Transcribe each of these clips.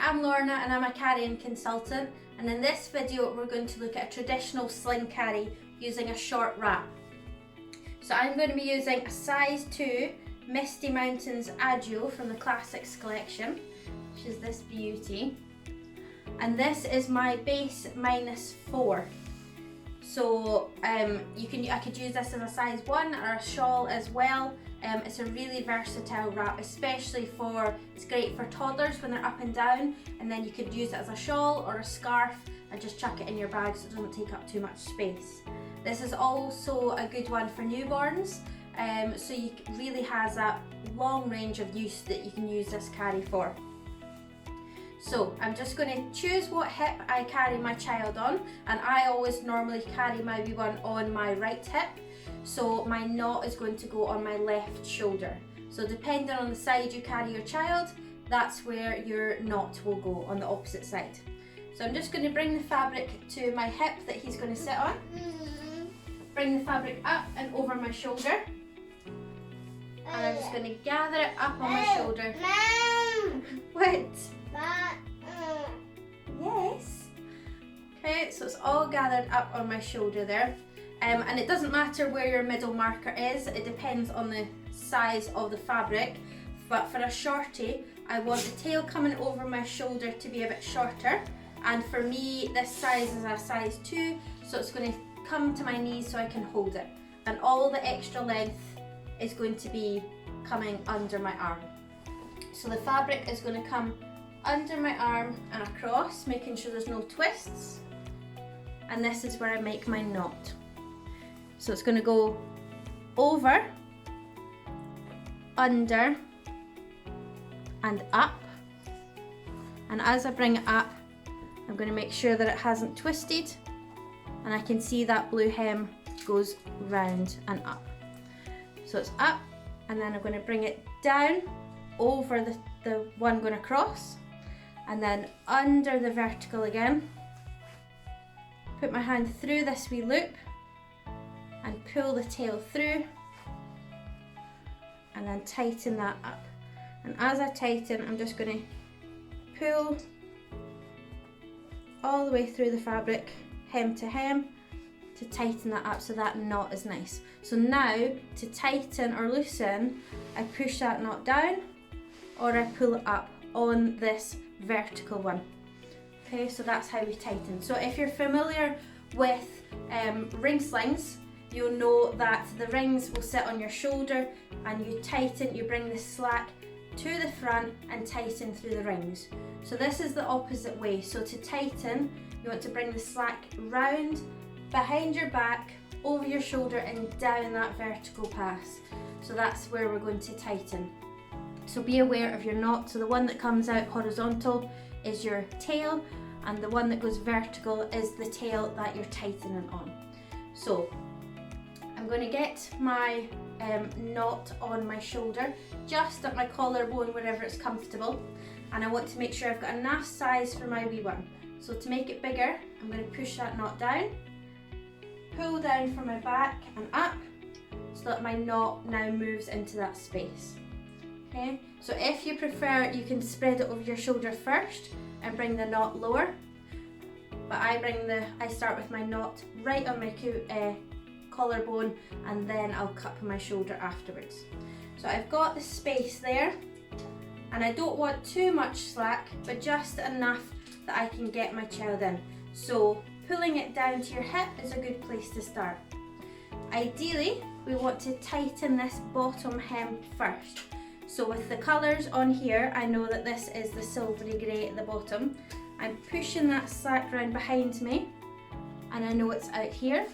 I'm Laurna and I'm a carrying consultant, and in this video we're going to look at a traditional sling carry using a short wrap. So I'm going to be using a size 2 Misty Mountains Agio from the Classics collection, which is this beauty. And this is my base -4. So I could use this as a size 1 or a shawl as well. It's a really versatile wrap, especially it's great for toddlers when they're up and down, and then you could use it as a shawl or a scarf and just chuck it in your bag so it doesn't take up too much space. This is also a good one for newborns, so you really has a long range of use that you can use this carry for. So I'm just going to choose what hip I carry my child on, and I always normally carry my wee one on my right hip, so my knot is going to go on my left shoulder. So depending on the side you carry your child, that's where your knot will go, on the opposite side. So I'm just going to bring the fabric to my hip that he's going to sit on. Bring the fabric up and over my shoulder. And I'm just going to gather it up on my shoulder. What? Yes. Okay, so it's all gathered up on my shoulder there. And it doesn't matter where your middle marker is, it depends on the size of the fabric. But for a shorty, I want the tail coming over my shoulder to be a bit shorter. And for me, this size is a size 2, so it's going to come to my knees so I can hold it. And all the extra length is going to be coming under my arm. So the fabric is going to come under my arm and across, making sure there's no twists. And this is where I make my knot. So it's going to go over, under, and up. And as I bring it up, I'm going to make sure that it hasn't twisted, and I can see that blue hem goes round and up. So it's up, and then I'm going to bring it down over the one going across, and then under the vertical again. Put my hand through this wee loop and pull the tail through, and then tighten that up. And as I tighten, I'm just going to pull all the way through the fabric, hem to hem, to tighten that up so that knot is nice. So now, to tighten or loosen, I push that knot down or I pull it up on this vertical one. Okay, so that's how we tighten. So if you're familiar with ring slings, you'll know that the rings will sit on your shoulder and you tighten, you bring the slack to the front and tighten through the rings. So this is the opposite way. So to tighten, you want to bring the slack round, behind your back, over your shoulder and down that vertical pass. So that's where we're going to tighten. So be aware of your knot. So the one that comes out horizontal is your tail, and the one that goes vertical is the tail that you're tightening on. So I'm going to get my knot on my shoulder, just at my collarbone, wherever it's comfortable, and I want to make sure I've got enough size for my wee one. So to make it bigger, I'm going to push that knot down, pull down from my back and up, so that my knot now moves into that space. Okay, so if you prefer, you can spread it over your shoulder first and bring the knot lower, but I start with my knot right on my collarbone, and then I'll cup my shoulder afterwards. So I've got the space there, and I don't want too much slack, but just enough that I can get my child in. So pulling it down to your hip is a good place to start. Ideally, we want to tighten this bottom hem first. So with the colours on here, I know that this is the silvery grey at the bottom. I'm pushing that slack round behind me, and I know it's out here.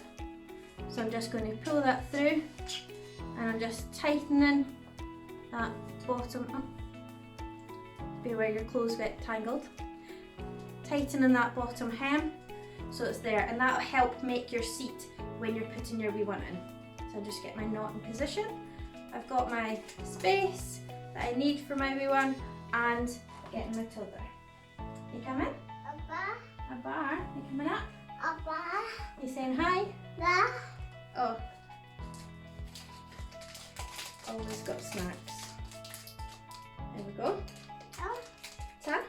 So I'm just going to pull that through, and I'm just tightening that bottom up. Be aware your clothes get tangled. Tightening that bottom hem so it's there, and that'll help make your seat when you're putting your wee one in. So I'll just get my knot in position. I've got my space that I need for my wee one, and getting my toddler. You coming? Abba, you coming up? Abba. You saying hi? Yeah. Oh. Always got snacks. There we go. Oh. Ta.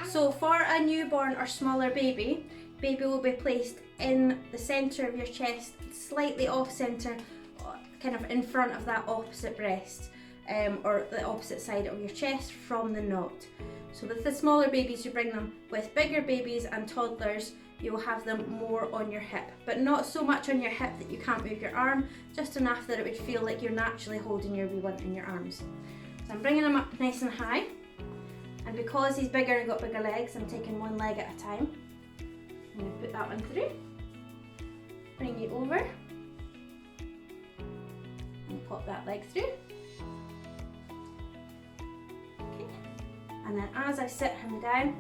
So for a newborn or smaller baby, baby will be placed in the centre of your chest, slightly off centre, kind of in front of that opposite breast, or the opposite side of your chest from the knot. So with the smaller babies you bring them. With bigger babies and toddlers you will have them more on your hip, but not so much on your hip that you can't move your arm, just enough that it would feel like you're naturally holding your wee one in your arms. So I'm bringing him up nice and high, and because he's bigger and got bigger legs, I'm taking one leg at a time. I'm going to put that one through, bring you over, and pop that leg through. Okay. And then as I sit him down,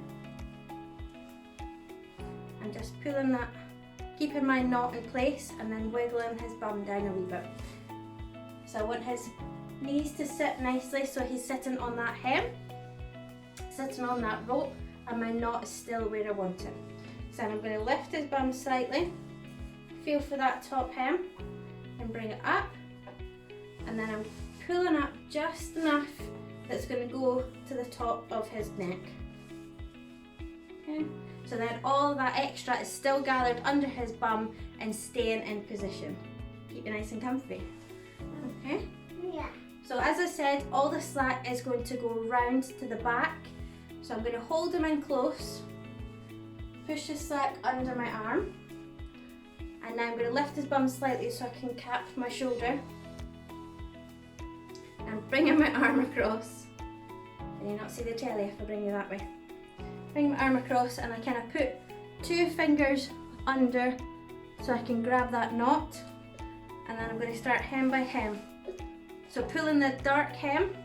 I'm just pulling that, keeping my knot in place and then wiggling his bum down a wee bit. So I want his knees to sit nicely so he's sitting on that hem, sitting on that rope, and my knot is still where I want it. So I'm going to lift his bum slightly, feel for that top hem and bring it up, and then I'm pulling up just enough that's going to go to the top of his neck. Okay. So then all that extra is still gathered under his bum and staying in position. Keep you nice and comfy. Okay? Yeah. So as I said, all the slack is going to go round to the back. So I'm going to hold him in close, push the slack under my arm, and now I'm going to lift his bum slightly so I can cap my shoulder. And bringing my arm across. Can you not see the telly if I bring you that way? Bring my arm across and I kind of put 2 fingers under so I can grab that knot, and then I'm going to start hem by hem. So pulling the dark hem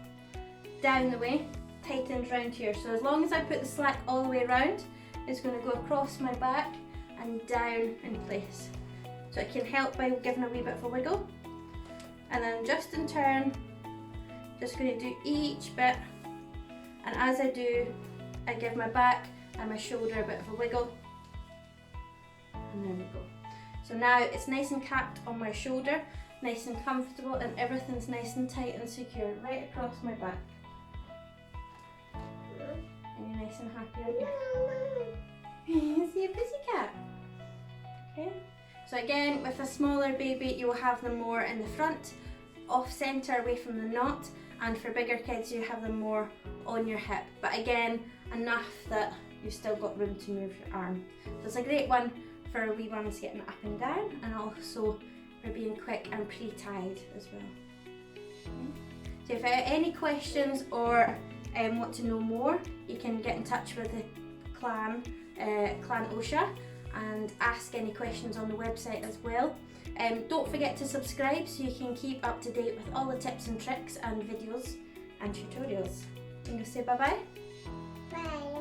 down the way, tightens round here. So as long as I put the slack all the way around, it's going to go across my back and down in place. So it can help by giving a wee bit of a wiggle. And then just in turn, just going to do each bit, and as I do, I give my back and my shoulder a bit of a wiggle, and there we go. So now it's nice and capped on my shoulder, nice and comfortable, and everything's nice and tight and secure right across my back. And you're nice and happy, aren't you? See a pussycat? Okay. So again, with a smaller baby, you will have them more in the front, off centre, away from the knot, and for bigger kids, you have them more on your hip. But again, enough that you've still got room to move your arm. So it's a great one for wee ones getting up and down, and also for being quick and pre-tied as well. Okay. So if you have any questions or want to know more, you can get in touch with the clan Oscha and ask any questions on the website as well. Don't forget to subscribe so you can keep up to date with all the tips and tricks and videos and tutorials. I'm going to say bye-bye. Bye.